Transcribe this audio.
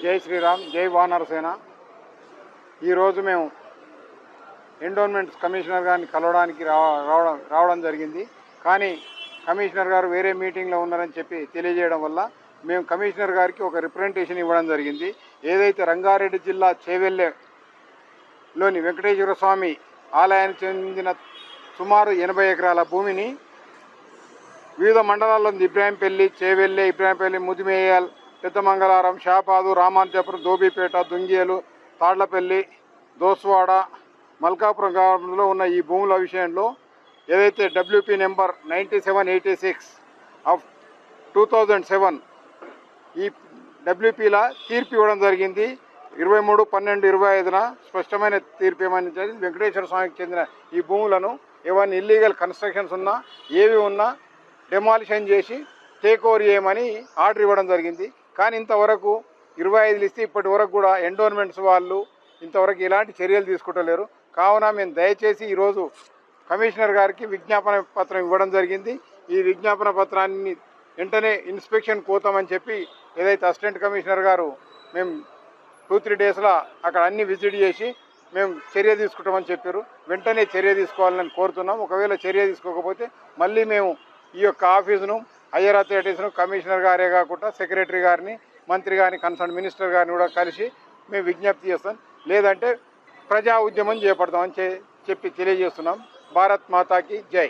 జై శ్రీరామ్, జై వానరసేన. ఈరోజు మేము ఎండోన్మెంట్స్ కమిషనర్ గారిని కలవడానికి రావడం జరిగింది. కానీ కమిషనర్ గారు వేరే మీటింగ్లో ఉన్నారని చెప్పి తెలియజేయడం వల్ల మేము కమిషనర్ గారికి ఒక రిప్రజెంటేషన్ ఇవ్వడం జరిగింది. ఏదైతే రంగారెడ్డి జిల్లా చేవెళ్ళలోని వెంకటేశ్వర స్వామి ఆలయానికి చెందిన సుమారు 80 ఎకరాల భూమిని వివిధ మండలాల్లో ఇబ్రాహీంపల్లి, చేవెళ్ళే, ఇబ్రాహీంపల్లి, ముదిమేయాల్, పెద్దమంగళారం, షాపాదు, రామాంజపురం, దోబిపేట, దుంగేలు, తాళ్లపల్లి, దోస్వాడ, మల్కాపురం గ్రామంలో ఉన్న ఈ భూముల విషయంలో ఏదైతే WP నెంబర్ 9786 ఆఫ్ 2007 ఈ WPల తీర్పు ఇవ్వడం జరిగింది. 23/12/25 స్పష్టమైన తీర్పు ఏమని జరిగింది. వెంకటేశ్వర స్వామికి చెందిన ఈ భూములను ఏమైనా ఇల్లీగల్ కన్స్ట్రక్షన్స్ ఉన్నా, ఏవి ఉన్నా డెమాలిషన్ చేసి టేక్ ఓవర్ చేయమని ఆర్డర్ ఇవ్వడం జరిగింది. కానీ ఇంతవరకు 25 ఇస్తే ఇప్పటి వరకు కూడా ఎండోన్మెంట్స్ వాళ్ళు ఇంతవరకు ఎలాంటి చర్యలు తీసుకుంటలేరు. కావున మేము దయచేసి ఈరోజు కమిషనర్ గారికి విజ్ఞాపన పత్రం ఇవ్వడం జరిగింది. ఈ విజ్ఞాపన పత్రాన్ని వెంటనే ఇన్స్పెక్షన్ పోతామని చెప్పి ఏదైతే అసిస్టెంట్ కమిషనర్ గారు మేము 2-3 డేస్లో అక్కడ అన్ని విజిట్ చేసి మేము చర్య తీసుకుంటామని చెప్పారు. వెంటనే చర్య తీసుకోవాలని కోరుతున్నాం. ఒకవేళ చర్య తీసుకోకపోతే మళ్ళీ మేము ఈ యొక్క ఆఫీసును, హయ్యర్ అథారిటీస్ను, కమిషనర్ గారే కాకుండా సెక్రటరీ గారిని, మంత్రి గారిని, కన్సర్న్ మినిస్టర్ గారిని కూడా కలిసి మేము విజ్ఞప్తి చేస్తాం. లేదంటే ప్రజా ఉద్యమం చేపడతామని చెప్పి తెలియజేస్తున్నాం. భారత్ మాతాకి జై.